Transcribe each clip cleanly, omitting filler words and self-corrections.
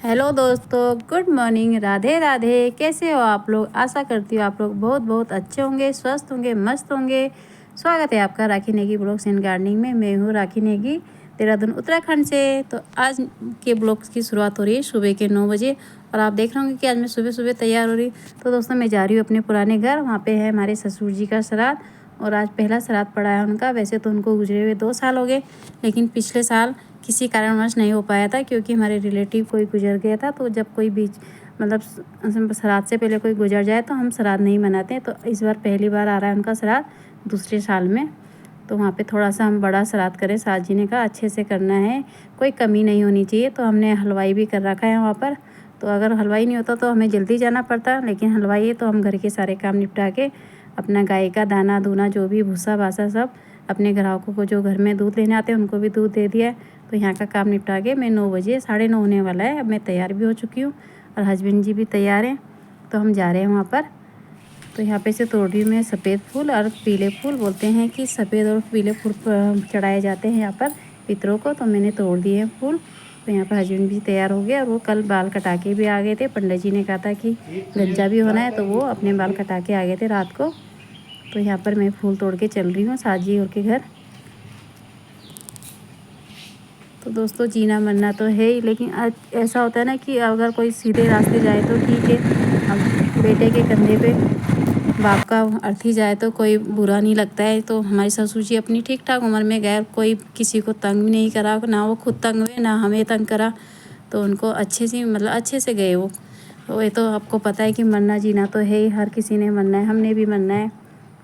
Hello दोस्तों, good morning, Radhe Radhe. कैसे हो आप लोग? आशा करती हूँ आप लोग बहुत बहुत अच्छे होंगे, स्वस्थ होंगे, मस्त होंगे। स्वागत है आपका राखी नेगी ब्लॉग्स एंड गार्डनिंग में। मैं हूँ राखी नेगी, देहरादून उत्तराखंड से। तो आज के ब्लॉग्स की शुरुआत हो रही है सुबह के 9 बजे और आप देख रहे होंगे कि आज मैं सुबह सुबह तैयार हो रही। तो दोस्तों मैं जा रही हूँ अपने पुराने घर। वहाँ पे है हमारे ससुर जी का श्राद्ध और आज पहला श्राद्ध पड़ा है उनका। वैसे तो उनको गुजरे हुए 2 साल हो गए, लेकिन पिछले साल किसी कारणवश नहीं हो पाया था क्योंकि हमारे रिलेटिव कोई गुजर गया था। तो जब कोई बीच मतलब श्राद्ध से पहले कोई गुजर जाए तो हम श्राद्ध नहीं मनाते। तो इस बार पहली बार आ रहा है उनका श्राद्ध दूसरे साल में। तो वहाँ पे थोड़ा सा हम बड़ा श्राद्ध करें। सास जी ने कहा अच्छे से करना है, कोई कमी नहीं होनी चाहिए। तो हमने हलवाई भी कर रखा है वहाँ पर। तो अगर हलवाई नहीं होता तो हमें जल्दी जाना पड़ता, लेकिन हलवाई है तो हम घर के सारे काम निपटा के अपना गाय का दाना दूना जो भी भूसा भासा सब अपने ग्राहकों को जो घर में दूध लेने आते हैं उनको भी दूध दे दिया है। तो यहाँ का काम निपटा के मैं 9 बजे 9:30 होने वाला है। अब मैं तैयार भी हो चुकी हूँ और हस्बैंड जी भी तैयार हैं। तो हम जा रहे हैं वहाँ पर। तो यहाँ पे से तोड़ रही हूँ मैं सफ़ेद फूल और पीले फूल। बोलते हैं कि सफ़ेद और पीले फूल चढ़ाए जाते हैं यहाँ पर पितरों को। तो मैंने तोड़ दिए हैं फूल। तो यहाँ पर हस्बैंड भी तैयार हो गया और वो कल बाल कटा के भी आ गए थे। पंडित जी ने कहा था कि गंजा भी होना है, तो वो अपने बाल कटा के आ गए थे रात को। तो यहाँ पर मैं फूल तोड़ के चल रही हूँ सास जी और के घर। तो दोस्तों जीना मरना तो है ही, लेकिन ऐसा होता है ना कि अगर कोई सीधे रास्ते जाए तो ठीक है। अब बेटे के कंधे पे बाप का अर्थी जाए तो कोई बुरा नहीं लगता है। तो हमारी ससुर जी अपनी ठीक ठाक उम्र में गए, कोई किसी को तंग भी नहीं करा, ना वो खुद तंग हुए ना हमें तंग करा। तो उनको अच्छे से मतलब अच्छे से गए वो। ये तो आपको पता है कि मरना जीना तो है ही, हर किसी ने मरना है, हमने भी मरना है।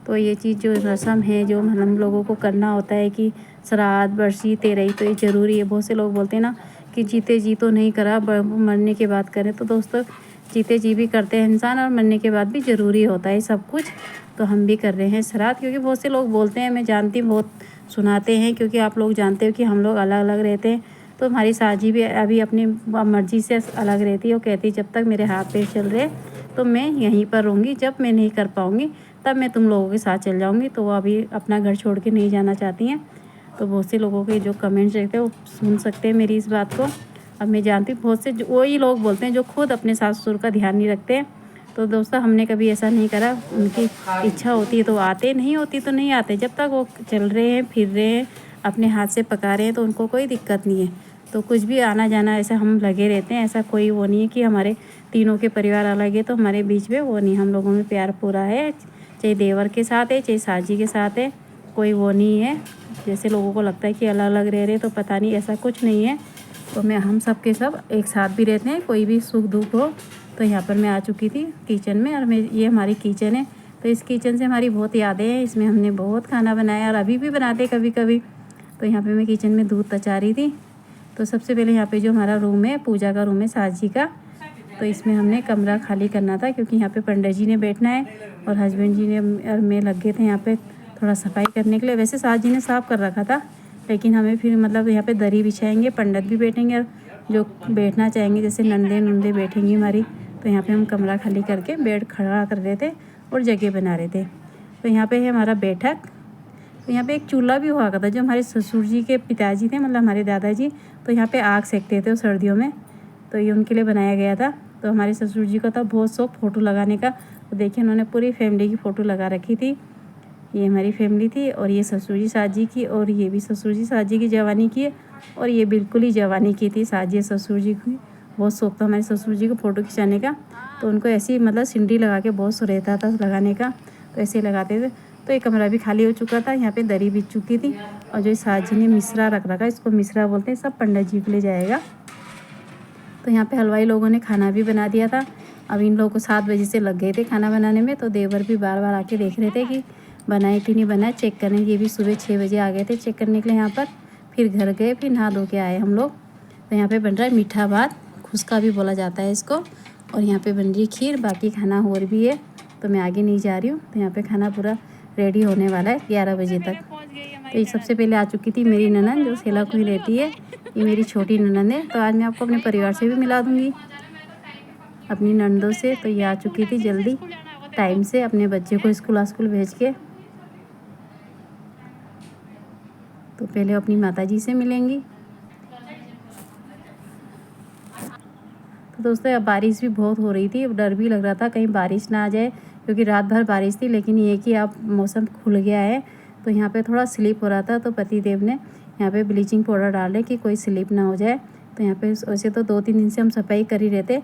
तो ये चीज़ जो रस्म है जो हम लोगों को करना होता है कि श्राद्ध बरसी तेरही, तो ये ज़रूरी है। बहुत से लोग बोलते हैं ना कि जीते जी तो नहीं करा, मरने के बाद करें। तो दोस्तों जीते जी भी करते हैं इंसान और मरने के बाद भी ज़रूरी होता है सब कुछ। तो हम भी कर रहे हैं श्राद्ध, क्योंकि बहुत से लोग बोलते हैं, मैं जानती हूँ बहुत सुनाते हैं, क्योंकि आप लोग जानते हो कि हम लोग अलग अलग रहते हैं। तो हमारी सास जी भी अभी अपनी मर्ज़ी से अलग रहती है। वो कहती है जब तक मेरे हाथ पैर चल रहे तो मैं यहीं पर रहूँगी, जब मैं नहीं कर पाऊँगी तब मैं तुम लोगों के साथ चल जाऊँगी। तो वो अभी अपना घर छोड़ के नहीं जाना चाहती हैं। तो बहुत से लोगों के जो कमेंट्स रहते हैं वो सुन सकते हैं मेरी इस बात को। अब मैं जानती हूँ बहुत से वही लोग बोलते हैं जो खुद अपने सास ससुर का ध्यान नहीं रखते हैं। तो दोस्तों हमने कभी ऐसा नहीं करा। उनकी इच्छा होती है तो आते, नहीं होती तो नहीं आते। जब तक वो चल रहे हैं फिर रहे हैं अपने हाथ से पका रहे हैं तो उनको कोई दिक्कत नहीं है। तो कुछ भी आना जाना ऐसा हम लगे रहते हैं। ऐसा कोई वो नहीं है कि हमारे तीनों के परिवार अलग है तो हमारे बीच में वो नहीं। हम लोगों में प्यार पूरा है, चाहे देवर के साथ है चाहे सास जी के साथ है, कोई वो नहीं है। जैसे लोगों को लगता है कि अलग अलग रह रहे, तो पता नहीं, ऐसा कुछ नहीं है। तो मैं हम सब के सब एक साथ भी रहते हैं, कोई भी सुख दुख हो। तो यहाँ पर मैं आ चुकी थी किचन में और मैं ये हमारी किचन है। तो इस किचन से हमारी बहुत यादें हैं। इसमें हमने बहुत खाना बनाया और अभी भी बनाते कभी कभी। तो यहाँ पे मैं किचन में दूध तचा रही थी। तो सबसे पहले यहाँ पे जो हमारा रूम है, पूजा का रूम है सास जी का, तो इसमें हमने कमरा खाली करना था क्योंकि यहाँ पे पंडित जी ने बैठना है और हस्बैंड जी ने और मैं लग गए थे यहाँ पे थोड़ा सफाई करने के लिए। वैसे सास जी ने साफ़ कर रखा था, लेकिन हमें फिर मतलब यहाँ पे दरी बिछाएंगे, पंडित भी बैठेंगे और जो बैठना चाहेंगे जैसे नंदे नुंदे बैठेंगी हमारी। तो यहाँ पे हम कमरा खाली करके बेड खड़ा कर रहे थे और जगह बना रहे थे। तो यहाँ पे है हमारा बैठक। तो यहाँ पे एक चूल्हा भी हुआ करता, जो हमारे ससुर जी के पिताजी थे, मतलब हमारे दादाजी, तो यहाँ पे आग सेकते थे सर्दियों में। तो ये उनके लिए बनाया गया था। तो हमारे ससुर जी को था बहुत शौक फ़ोटो लगाने का। तो देखिए उन्होंने पूरी फैमिली की फ़ोटो लगा रखी थी। ये हमारी फैमिली थी और ये ससुर जी सास जी की, और ये भी ससुर जी सास जी की जवानी की है, और ये बिल्कुल ही जवानी की थी सास जी ससुर जी की। बहुत शौक था हमारे ससुर जी को फ़ोटो खिंचाने का। तो उनको ऐसी मतलब सिंडी लगा के बहुत शौक रहता था लगाने का, तो ऐसे लगाते थे। तो ये कमरा भी खाली हो चुका था, यहाँ पे दरी बिछ चुकी थी। और जो सास जी ने मिश्रा रख रखा, इसको मिश्रा बोलते हैं, सब पंडित जी के लिए जाएगा। तो यहाँ पे हलवाई लोगों ने खाना भी बना दिया था। अब इन लोगों को 7 बजे से लग गए थे खाना बनाने में। तो देवर भी बार बार आके देख रहे थे कि बनाए कि नहीं बनाए, चेक करने। ये भी सुबह 6 बजे आ गए थे चेक करने के लिए यहाँ पर। फिर घर गए, फिर नहा धो के आए हम लोग। तो यहाँ पे बन रहा है मीठा भात, खुसका भी बोला जाता है इसको। और यहाँ पे बन रही है खीर, बाकी खाना और भी है। तो मैं आगे नहीं जा रही हूँ। तो यहाँ पे खाना पूरा रेडी होने वाला है 11 बजे तक। तो ये सबसे पहले आ चुकी थी मेरी ननद जो सेला कुई रहती है। ये मेरी छोटी ननद है। तो आज मैं आपको अपने परिवार से भी मिला दूँगी, अपनी ननदों से। तो ये आ चुकी थी जल्दी टाइम से अपने बच्चे को स्कूल भेज के। तो पहले अपनी माताजी से मिलेंगी। तो दोस्तों अब बारिश भी बहुत हो रही थी, डर भी लग रहा था कहीं बारिश ना आ जाए, क्योंकि रात भर बारिश थी। लेकिन ये कि अब मौसम खुल गया है तो यहाँ पे थोड़ा स्लिप हो रहा था, तो पति देव ने यहाँ पे ब्लीचिंग पाउडर डाले कि कोई स्लिप ना हो जाए। तो यहाँ पे वैसे तो 2-3 दिन से हम सफाई कर ही रहे थे,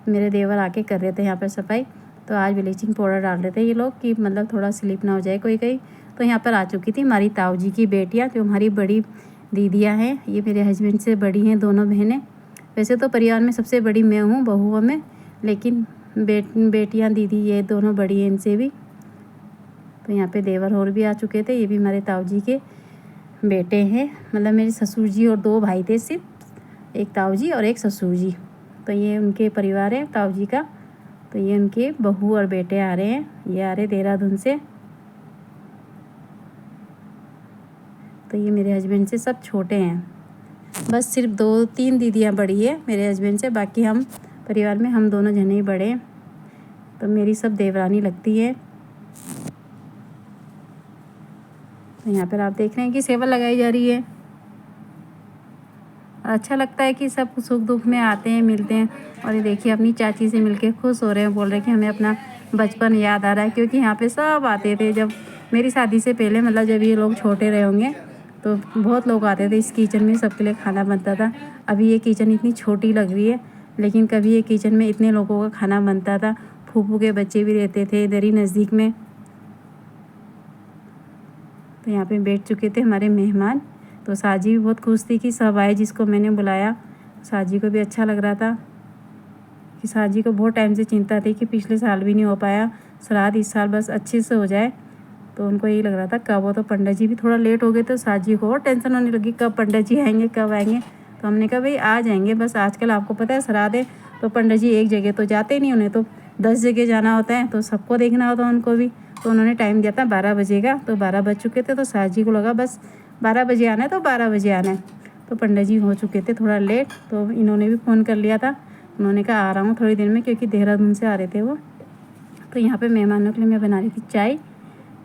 मेरे देवर आके कर रहे थे यहाँ पर सफाई। तो आज ब्लीचिंग पाउडर डाल रहे थे ये लोग कि मतलब थोड़ा स्लिप ना हो जाए कोई कहीं। तो यहाँ पर आ चुकी थी हमारी ताऊ जी की बेटियाँ, जो हमारी बड़ी दीदियाँ हैं। ये मेरे हस्बैंड से बड़ी हैं दोनों बहनें। वैसे तो परिवार में सबसे बड़ी मैं हूँ बहुओं में, लेकिन बेटियाँ दीदी ये दोनों बड़ी हैं इनसे भी। तो यहाँ पे देवर और भी आ चुके थे, ये भी हमारे ताऊ जी के बेटे हैं। मतलब मेरे ससुर जी और 2 भाई थे सिर्फ, एक ताऊ जी और एक ससुर जी। तो ये उनके परिवार है ताऊ जी का। तो ये उनके बहू और बेटे आ रहे हैं, ये आ रहे देहरादून से। तो ये मेरे हस्बैंड से सब छोटे हैं, बस सिर्फ 2-3 दीदियाँ बड़ी है मेरे हस्बैंड से, बाकी हम परिवार में हम दोनों जने ही बड़े हैं। तो मेरी सब देवरानी लगती है। तो यहाँ पर आप देख रहे हैं कि सेवा लगाई जा रही है। अच्छा लगता है कि सब सुख दुख में आते हैं, मिलते हैं। और ये देखिए अपनी चाची से मिलके खुश हो रहे हैं, बोल रहे हैं कि हमें अपना बचपन याद आ रहा है, क्योंकि यहाँ पे सब आते थे जब मेरी शादी से पहले, मतलब जब ये लोग छोटे रहे होंगे तो बहुत लोग आते थे। इस किचन में सबके लिए खाना बनता था। अभी ये किचन इतनी छोटी लग रही है, लेकिन कभी ये किचन में इतने लोगों का खाना बनता था। फूफू के बच्चे भी रहते थे इधर ही नज़दीक में। तो यहाँ पे बैठ चुके थे हमारे मेहमान। तो साजी भी बहुत खुश थी कि सब आए जिसको मैंने बुलाया। साजी को भी अच्छा लग रहा था कि साजी को बहुत टाइम से चिंता थी कि पिछले साल भी नहीं हो पाया श्राद्ध, इस साल बस अच्छे से हो जाए। तो उनको यही लग रहा था कब हो। तो पंडित जी भी थोड़ा लेट हो गए, तो साजी को और टेंशन होने लगी कब पंडित जी आएंगे, कब आएंगे। तो हमने कहा भाई आ जाएंगे, बस आजकल आपको पता है श्राद्ध है तो पंडित जी एक जगह तो जाते नहीं, उन्हें तो 10 जगह जाना होता है, तो सबको देखना होता है उनको भी। तो उन्होंने टाइम दिया था 12 बजे का, तो 12 बज चुके थे। तो साजी को लगा बस 12 बजे आना है तो 12 बजे आना है। तो पंडित जी हो चुके थे थोड़ा लेट, तो इन्होंने भी फ़ोन कर लिया था। उन्होंने कहा आ रहा हूँ थोड़ी देर में, क्योंकि देहरादून से आ रहे थे वो। तो यहाँ पे मेहमानों के लिए मैं बना रही थी चाय।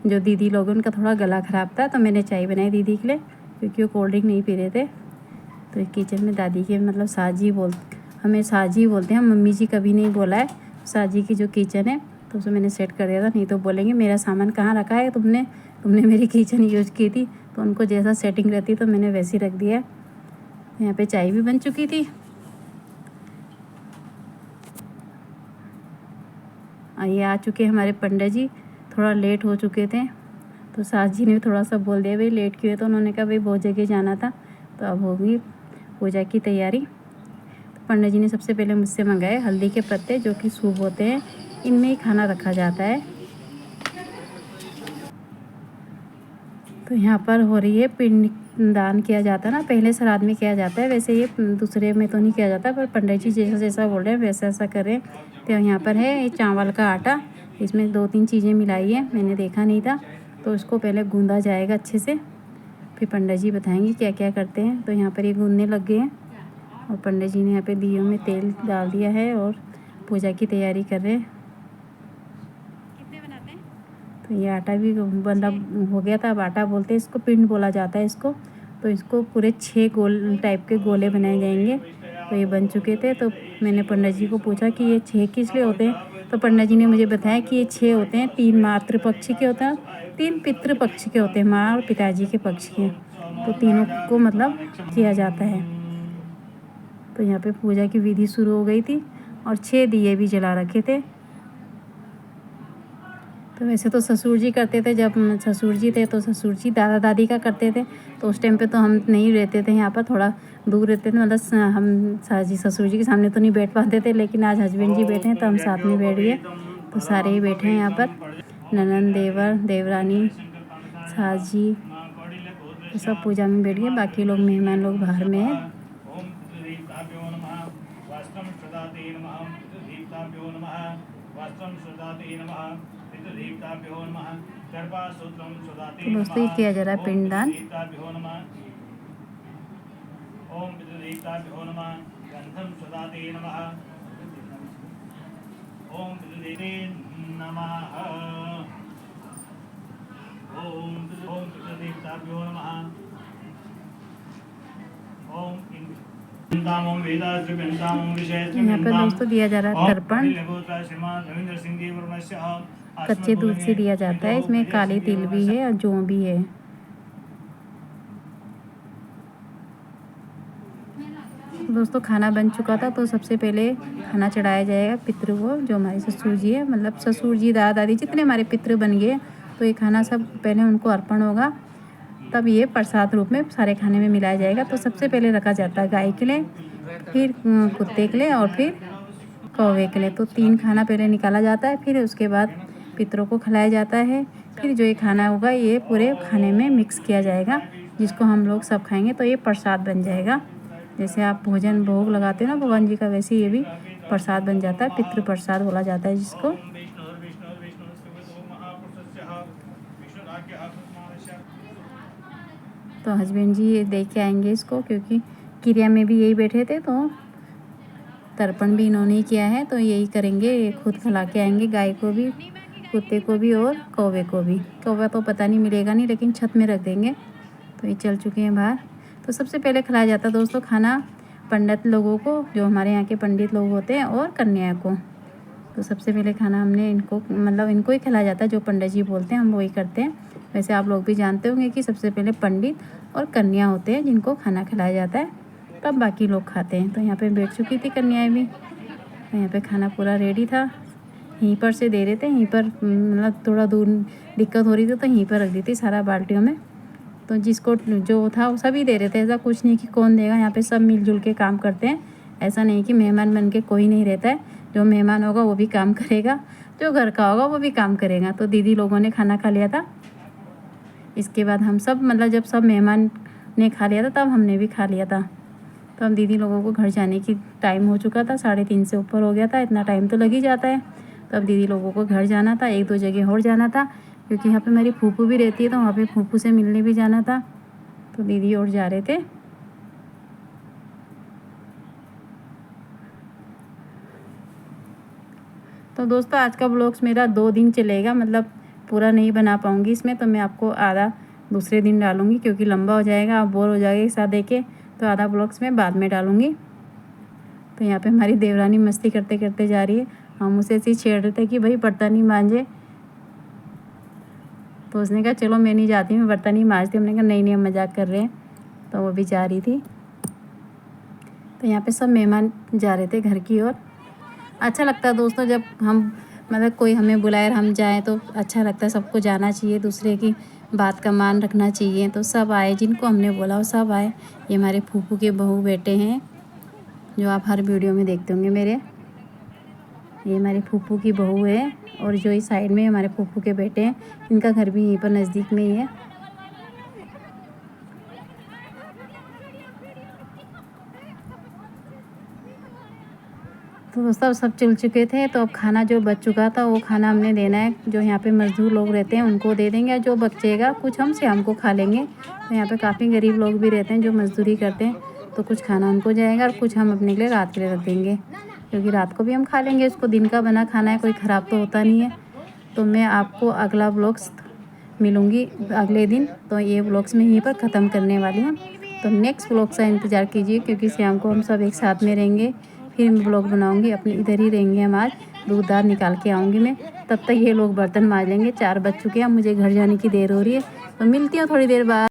जो दीदी लोग उनका थोड़ा गला ख़राब था, तो मैंने चाय बनाई दीदी के लिए, क्योंकि वो कोल्ड ड्रिंक नहीं पी रहे थे। तो किचन में दादी के मतलब साजी हमें साजी बोलते हैं, मम्मी जी कभी नहीं बोला है। साजी की जो किचन है तो उसे मैंने सेट कर दिया था, नहीं तो बोलेंगे मेरा सामान कहाँ रखा है तुमने मेरी किचन यूज की थी। तो उनको जैसा सेटिंग रहती तो मैंने वैसे ही रख दिया। यहाँ पे चाय भी बन चुकी थी। ये आ चुके हमारे पंडित जी, थोड़ा लेट हो चुके थे। तो सास जी ने भी थोड़ा सा बोल दिया भाई लेट क्यों है। तो उन्होंने कहा भाई बहुत जगह जाना था, तो अब होगी पूजा की तैयारी। तो पंडित जी ने सबसे पहले मुझसे मंगाए हल्दी के पत्ते, जो कि शुभ होते हैं, इनमें ही खाना रखा जाता है। तो यहाँ पर हो रही है पिंड दान किया जाता है ना, पहले श्राद्ध में किया जाता है, वैसे ये दूसरे में तो नहीं किया जाता, पर पंडित जी जैसा जैसा बोल रहे हैं वैसा ऐसा कर रहे हैं। तो यहाँ पर है ये चावल का आटा, इसमें 2-3 चीज़ें मिलाई है, मैंने देखा नहीं था। तो इसको पहले गूंदा जाएगा अच्छे से, फिर पंडित जी बताएंगे क्या क्या करते हैं। तो यहाँ पर ये गूंदने लग गए हैं, और पंडित जी ने यहाँ पे दियों में तेल डाल दिया है और पूजा की तैयारी कर रहे हैं। तो ये आटा भी बंदा हो गया था। अब आटा बोलते हैं इसको, पिंड बोला जाता है इसको। तो इसको पूरे 6 गोल टाइप के गोले बनाए जाएंगे। तो ये बन चुके थे। तो मैंने पंडित जी को पूछा कि ये 6 किस लिए होते हैं। तो पंडित जी ने मुझे बताया कि ये 6 होते हैं, 3 मातृपक्ष के होते हैं, 3 पितृपक्ष के होते हैं, माँ और पिताजी के पक्ष के। तो तीनों को मतलब किया जाता है। तो यहाँ पे पूजा की विधि शुरू हो गई थी, और 6 दिए भी जला रखे थे। तो वैसे तो ससुर जी करते थे, जब ससुर जी थे तो ससुर जी दादा दादी का करते थे। तो उस टाइम पे तो हम नहीं रहते थे यहाँ पर, थोड़ा दूर रहते थे, मतलब हम साजी ससुर जी के सामने तो नहीं बैठ पाते थे। लेकिन आज हस्बैंड जी बैठे हैं तो हम साथ में बैठ गए। तो सारे ही बैठे हैं यहाँ पर, ननंद, देवर, देवरानी, सास जी, तो सब पूजा में बैठ गए। बाकी लोग मेहमान लोग बाहर में हैं। तो दोस्तों ये किया जा रहा है पिंडदान। ओम पितृदेवताभ्यो नमः, गंधम सुदाते नमः, ओम पितृदेवे नमः, ओम पितृदेवताभ्यो नमः, ओम यहाँ पर दोस्तों दिया जा रहा है तर्पण। कच्चे दूध से दिया जाता है, इसमें काली तिल भी है और जौ भी है। तो दोस्तों खाना बन चुका था, तो सबसे पहले खाना चढ़ाया जाएगा पितृ को, जो हमारे ससुर जी है, मतलब ससुर जी दादा दादी जितने हमारे पितृ बन गए, तो ये खाना सब पहले उनको अर्पण होगा, तब ये प्रसाद रूप में सारे खाने में मिलाया जाएगा। तो सबसे पहले रखा जाता है गाय के लिए, फिर कुत्ते के लिए और फिर कौवे के लिए। तो 3 खाना पहले निकाला जाता है, फिर उसके बाद पितरों को खिलाया जाता है। फिर जो ये खाना होगा ये पूरे खाने में मिक्स किया जाएगा, जिसको हम लोग सब खाएंगे तो ये प्रसाद बन जाएगा। जैसे आप भोजन भोग लगाते हो ना भगवान जी का, वैसे ये भी प्रसाद बन जाता है, पितृ प्रसाद बोला जाता है जिसको। तो हस्बैंड जी ये देख के आएंगे इसको, क्योंकि क्रिया में भी यही बैठे थे, तो तर्पण भी इन्होंने ही किया है, तो यही करेंगे, खुद खिला के आएंगे गाय को भी, कुत्ते को भी और कौवे को भी। कौवा तो पता नहीं मिलेगा नहीं, लेकिन छत में रख देंगे। तो ये चल चुके हैं बाहर। तो सबसे पहले खिलाया जाता है दोस्तों खाना पंडित लोगों को, जो हमारे यहाँ के पंडित लोग होते हैं, और कन्या को। तो सबसे पहले खाना हमने इनको, मतलब इनको ही खिलाया जाता है, जो पंडित जी बोलते हैं हम वही करते हैं। वैसे आप लोग भी जानते होंगे कि सबसे पहले पंडित और कन्या होते हैं जिनको खाना खिलाया जाता है, तब बाकी लोग खाते हैं। तो यहाँ पे बैठ चुकी थी कन्याएँ भी, तो यहाँ पे खाना पूरा रेडी था, यहीं पर से दे रहे थे, यहीं पर मतलब थोड़ा दूर दिक्कत हो रही थी तो यहीं पर रख दी थी सारा बाल्टियों में। तो जिसको जो था वो सभी दे रहे थे, ऐसा कुछ नहीं कि कौन देगा, यहाँ पे सब मिलजुल के काम करते हैं। ऐसा नहीं कि मेहमान बन के कोई नहीं रहता है, जो मेहमान होगा वो भी काम करेगा, जो घर का होगा वो भी काम करेगा। तो दीदी लोगों ने खाना खा लिया था, इसके बाद हम सब, मतलब जब सब मेहमान ने खा लिया था तब हमने भी खा लिया था। तो हम दीदी लोगों को घर जाने की टाइम हो चुका था, 3:30 से ऊपर हो गया था, इतना टाइम तो लग ही जाता है। तो अब दीदी लोगों को घर जाना था, 1-2 जगह और जाना था, क्योंकि यहाँ पे मेरी फूफू भी रहती है, तो वहाँ पे फूफू से मिलने भी जाना था। तो दीदी और जा रहे थे। तो दोस्तों आज का व्लॉग्स मेरा 2 दिन चलेगा, मतलब पूरा नहीं बना पाऊँगी इसमें, तो मैं आपको आधा दूसरे दिन डालूँगी, क्योंकि लंबा हो जाएगा, आप बोर हो जाएगा एक साथ देखे, तो आधा व्लॉग्स मैं बाद में डालूँगी। तो यहाँ पे हमारी देवरानी मस्ती करते करते जा रही है, हम उसे ऐसे ही छेड़ रहे थे कि भाई बर्तन ही मांजे। तो उसने कहा चलो मैं नहीं जाती, मैं बर्तन ही मांजती। हमने कहा नहीं नहीं हम मजाक कर रहे हैं, तो वो भी जा रही थी। तो यहाँ पे सब मेहमान जा रहे थे घर की ओर। अच्छा लगता है दोस्तों जब हम, मतलब कोई हमें बुलाए और हम जाएँ तो अच्छा लगता है, सबको जाना चाहिए, दूसरे की बात का मान रखना चाहिए। तो सब आए, जिनको हमने बोला वो सब आए। ये हमारे फूफू के बहू बेटे हैं, जो आप हर वीडियो में देखते होंगे मेरे। ये हमारे फूफू की बहू है, और जो इस साइड में हमारे फूफू के बेटे हैं, इनका घर भी यहीं पर नज़दीक में ही है। तो दोस्तों सब चल चुके थे, तो अब खाना जो बच चुका था वो खाना हमने देना है, जो यहाँ पे मज़दूर लोग रहते हैं उनको दे देंगे, जो बचेगा कुछ हमको खा लेंगे। तो यहाँ पे काफ़ी गरीब लोग भी रहते हैं जो मज़दूरी करते हैं, तो कुछ खाना उनको जाएगा और कुछ हम अपने लिए रात के लिए रख देंगे, क्योंकि रात को भी हम खा लेंगे, उसको दिन का बना खाना है, कोई ख़राब तो होता नहीं है। तो मैं आपको अगला व्लॉग्स मिलूँगी अगले दिन, तो ये व्लॉग्स मैं यहीं पर ख़त्म करने वाली हूँ। तो नेक्स्ट व्लॉग का इंतज़ार कीजिए, क्योंकि शाम को हम सब एक साथ में रहेंगे, फिर मैं व्लॉग बनाऊँगी, अपने इधर ही रहेंगे हम। आज दूध दार निकाल के आऊँगी मैं, तब तक ये लोग बर्तन मांज लेंगे। 4 बज चुके हैं, मुझे घर जाने की देर हो रही है, तो मिलती हूँ थोड़ी देर बाद।